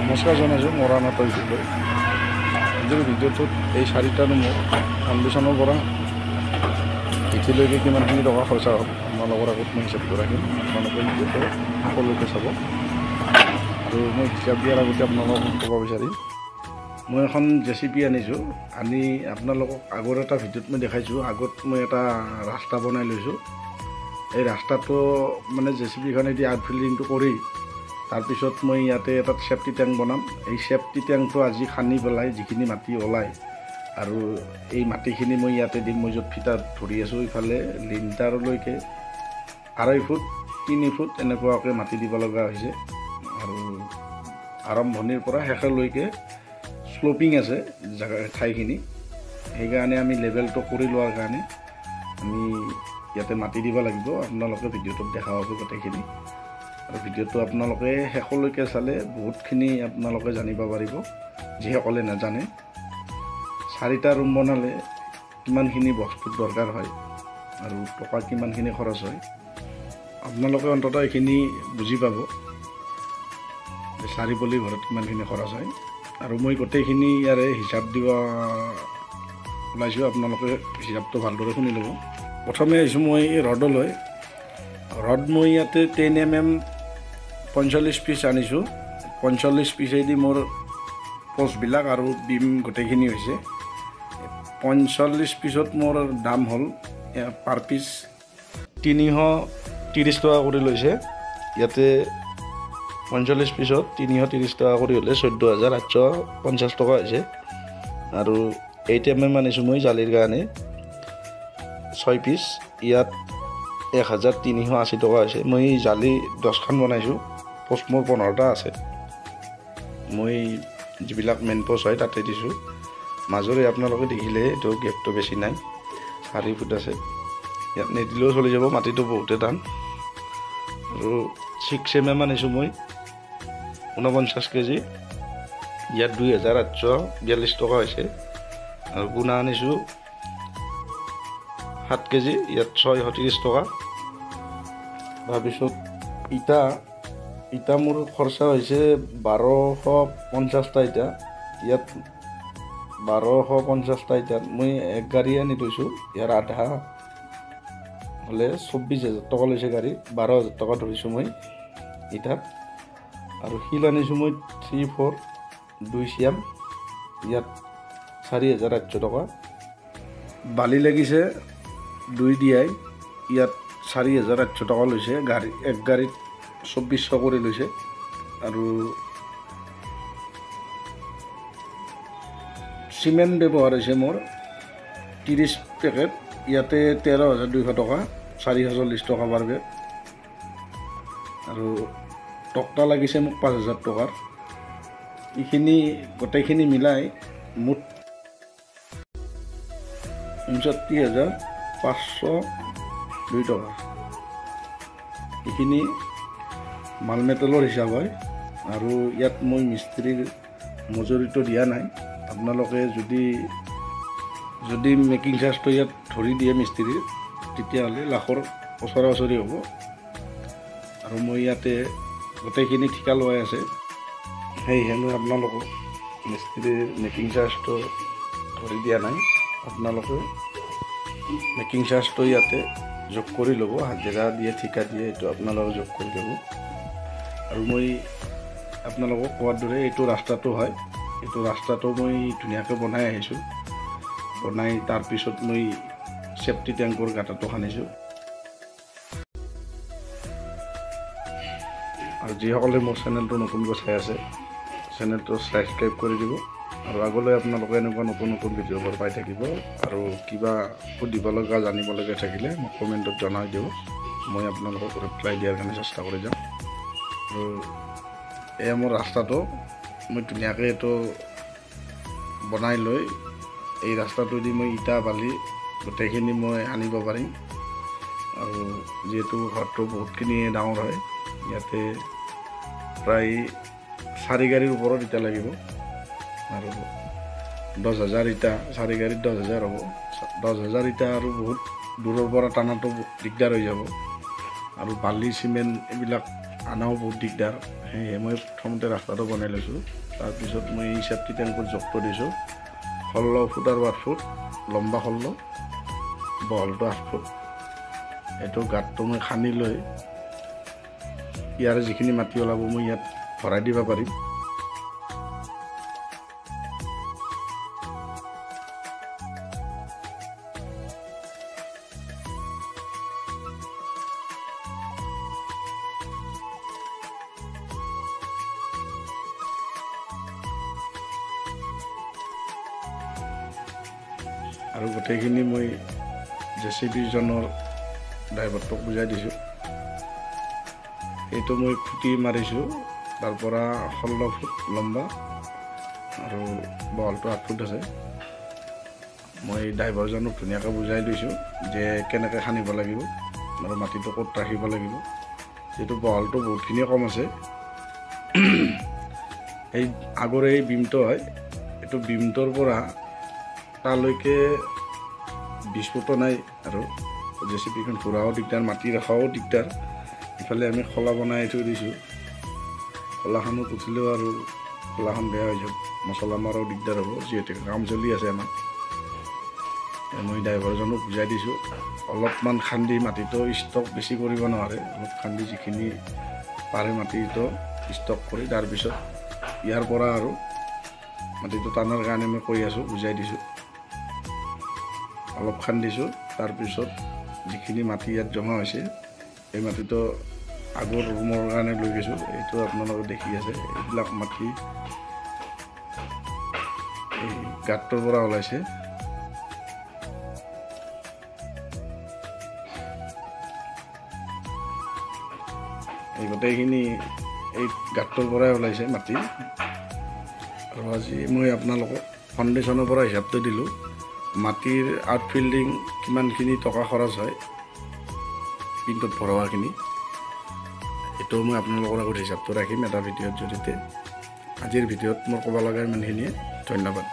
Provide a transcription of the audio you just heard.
নমস্কাৰ জনাইছোঁ মৰাণত হৈছিলোঁ আজিৰ ভিডিঅ'টোত এই 4টা ৰুমৰ ফাউণ্ডেশ্যনৰ পৰা এতিয়ালৈকে কিমানখিনি টকা খৰচা হ'ল আপোনালোকৰ আগত মই হিচাপটো ৰাখিম। আপোনালোকে ভিডিঅ'টো সকলোকে চাব আৰু মই হিচাপ দিয়াৰ আগতে আপোনালোকক ক'ব বিচাৰিম মই এখন JCB আনিছোঁ। আনি আপোনালোকক আগৰ এটা ভিডিঅ'ত মই দেখাইছোঁ। আগত মই এটা ৰাস্তা বনাই লৈছোঁ। এই ৰাস্তাটো মানে JCBখনে দি আউটফিল্ডিংটো কৰি তাৰপিছত মই ইয়াতে এটা সেফটি ট্যাঙ্ক বনাম। এই সেফটি ট্যাঙ্কটো আজি খান্দি পেলাই যিখিনি মাটি ওলায় আৰু এই মাটিখিনি মই ইয়াতে দিম। মই য'ত ফিটা ধৰি আছোঁ ইফালে লিণ্টাৰলৈকে 2.5 ফুট 3 ফুট এনেকুৱাকৈ মাটি দিব লগা হৈছে আৰু আৰম্ভণিৰ পৰা শেষলৈকে স্লোপিং আছে জাগা ঠাইখিনি। সেইকাৰণে আমি লেভেলটো কৰি লোৱাৰ কাৰণে আমি ইয়াতে মাটি দিব লাগিব। আপোনালোকে ভিডিঅ'টোত দেখা পাব গোটেইখিনি আৰু ভিডিঅ'টো আপোনালোকে শেষলৈকে চালে বহুতখিনি আপোনালোকে জানিব পাৰিব যিসকলে নাজানে। 4টা ৰুম বনালে কিমানখিনি বস্তুৰ দৰকাৰ হয় আৰু টকা কিমানখিনি খৰচ হয় আপোনালোকে অন্তত এইখিনি বুজি পাব যে 4 পলি ঘৰত কিমানখিনি খৰচ হয়। আৰু মই গোটেইখিনি ইয়াৰে হিচাপ দিব ওলাইছোঁ। আপোনালোকে হিচাপটো ভালদৰে শুনি ল'ব। প্ৰথমে আহিছোঁ মই ৰডলৈ। ৰড মই ইয়াতে 10 mm 45 পিচ আনিছোঁ। 45 পিচেদি মোৰ পোষ্টবিলাক আৰু বিম গোটেইখিনি হৈছে। 45 পিচত মোৰ দাম হ'ল পাৰ পিচ 330 টকা কৰি লৈছে। ইয়াতে 45 পিচত 330 টকা কৰি হ'লে 14,850 টকা হৈছে। আৰু 8 mm আনিছোঁ মই জালিৰ কাৰণে 6 পিচ। ইয়াত 1,380 টকা হৈছে। মই জালি 10খন বনাইছোঁ। পোষ্ট মোৰ 15টা আছে। মই যিবিলাক মেইন পোষ্ট হয় তাতে দিছোঁ। মাজৰে আপোনালোকে দেখিলে এইটো গেপটো বেছি নাই, 4 ফুট আছে। ইয়াত নিদিলেও চলি যাব, মাটিটো বহুতে টান। আৰু 6 mm আনিছোঁ মই 49 কেজি। ইয়াত 2,842 টকা হৈছে। আৰু গুণা আনিছোঁ 7 কেজি। ইয়াত 630 টকা। তাৰপিছত ইটা মোৰ খৰচা হৈছে 1250টা ইটা। ইয়াত 1250টা ইটাত মই 1 গাড়ী আনি থৈছোঁ। ইয়াৰ আধা হ'লে 24,000 টকা লৈছে গাড়ী। 12,000 টকা ধৰিছোঁ মই ইটাত। আৰু শিল আনিছোঁ মই 3-4 চিয়াম। ইয়াত 4,800 টকা। বালি লাগিছে 2 DI। ইয়াত 4,800 টকা লৈছে। গাড়ী 1 গাড়ীত 2400 কৰি লৈছে। আৰু চিমেণ্ট ব্যৱহাৰ হৈছে মোৰ 30 পেকেট। ইয়াতে 13,200 টকা, 440 টকা পাৰ বেগ। আৰু টক্টা লাগিছে মোক 5,000 টকাৰ। এইখিনি গোটেইখিনি মিলাই মুঠ 59,502 টকা। এইখিনি মাল মেটেলৰ হিচাপ হয়। আৰু ইয়াত মই মিস্ত্ৰীৰ মজুৰিটো দিয়া নাই। আপোনালোকে যদি মেকিং চাৰ্জটো ইয়াত ধৰি দিয়ে মিস্ত্ৰীৰ তেতিয়াহ'লে লাখৰ ওচৰা-ওচৰি হ'ব। আৰু মই ইয়াতে গোটেইখিনি ঠিকা লোৱাই আছে। সেয়েহে মই আপোনালোকক মিস্ত্ৰীৰ মেকিং চাৰ্জটো ধৰি দিয়া নাই। আপোনালোকে মেকিং চাৰ্জটো ইয়াতে যোগ কৰি ল'ব। হাজিৰা দিয়ে ঠিকা দিয়ে এইটো আপোনালোকে যোগ কৰি ল'ব। আৰু মই আপোনালোকক কোৱাৰ দৰে এইটো ৰাস্তাটো হয়। এইটো ৰাস্তাটো মই ধুনীয়াকৈ বনাই আহিছোঁ। বনাই তাৰপিছত মই সেফটি ট্যাঙ্কৰ গাঁটাটো খান্দিছোঁ। আৰু যিসকলে মোৰ চেনেলটো নতুনকৈ চাই আছে চেনেলটো ছাবস্ক্ৰাইব কৰি দিব। আৰু আগলৈ আপোনালোকে এনেকুৱা নতুন ভিডিঅ'বোৰ পাই থাকিব। আৰু কিবা সুধিব লগা জানিব লগা থাকিলে মোক কমেণ্টত জনাই দিব। মই আপোনালোকক ৰিপ্লাই দিয়াৰ কাৰণে চেষ্টা কৰি যাম। আৰু এয়া মোৰ ৰাস্তাটো মই ধুনীয়াকৈ এইটো বনাই লৈ এই ৰাস্তাটোদি মই ইটা বালি গোটেইখিনি মই আনিব পাৰিম। আৰু যিহেতু ঘৰটো বহুতখিনি ডাঙৰ হয়, ইয়াতে প্ৰায় 4 গাড়ীৰ ওপৰত ইটা লাগিব। আৰু 10,000 ইটা, 4 গাড়ীত 10,000 হ'ব। 10,000 ইটা আৰু বহুত দূৰৰ পৰা টানাটো দিগদাৰ হৈ যাব। আৰু বালি চিমেণ্ট এইবিলাক আনাও বহুত দিগদাৰ সেয়ে মই প্ৰথমতে ৰাস্তাটো বনাই লৈছোঁ তাৰপিছত মই এই চেফটি টেংকত জগটো দিছোঁ 16 ফুট আৰু 8 ফুট লম্বা 16 বহলটো 8 ফুট এইটো গাঁতটো মই খান্দি লৈ ইয়াৰ যিখিনি মাটি ওলাব মই ইয়াত ভৰাই দিব পাৰিম আৰু গোটেইখিনি মই জেচিবিজনৰ ড্ৰাইভাৰটোক বুজাই দিছোঁ এইটো মই খুঁটি মাৰিছোঁ তাৰ পৰা 16 ফুট লম্বা আৰু বহলটো 8 ফুট আছে মই ড্ৰাইভাৰজনক ধুনীয়াকৈ বুজাই দিছোঁ যে কেনেকৈ খান্দিব লাগিব আৰু মাটিটো ক'ত ৰাখিব লাগিব যিটো বহলটো বহুতখিনি কম আছে এই আগৰ এই বিমটো হয় এইটো বিমটোৰ পৰা তালৈকে 20 ফুটো নাই আৰু জেচিবিখন ঘূৰাও দিগদাৰ মাটি ৰখাও দিগদাৰ ইফালে আমি খলা বনাই থৈ দিছোঁ খলাখনত উঠিলেও আৰু খলাখন বেয়া হৈ যাব মছলা মৰাও দিগদাৰ হ'ব যিহেতু কাম চলি আছে আমাৰ মই ড্ৰাইভাৰজনক বুজাই দিছোঁ অলপমান খান্দি মাটিটো ষ্টক বেছি কৰিব নোৱাৰে অলপ খান্দি যিখিনি পাৰে মাটিটো ষ্টক কৰি তাৰপিছত ইয়াৰ পৰা আৰু মাটিটো টানাৰ কাৰণে মই কৈ আছোঁ বুজাই দিছোঁ অলপ খান্দিছোঁ তাৰপিছত যিখিনি মাটি ইয়াত জমা হৈছে এই মাটিটো আগৰ ৰুমৰ কাৰণে লৈ গৈছোঁ এইটো আপোনালোকে দেখি আছে এইবিলাক মাটি এই গাঁতটোৰ পৰা ওলাইছে এই গোটেইখিনি এই গাঁতটোৰ পৰাই ওলাইছে মাটি আৰু আজি মই আপোনালোকক ফাউণ্ডেশ্যনৰ পৰা হিচাপটো দিলোঁ মাটিৰ আউটফিল্ডিং কিমানখিনি টকা খৰচ হয় পিণ্টত ভৰোৱাখিনি এইটো মই আপোনালোকৰ আগত হিচাপটো ৰাখিম এটা ভিডিঅ'ৰ জৰিয়তে আজিৰ ভিডিঅ'ত মোৰ ক'ব লগা ইমানখিনিয়ে ধন্যবাদ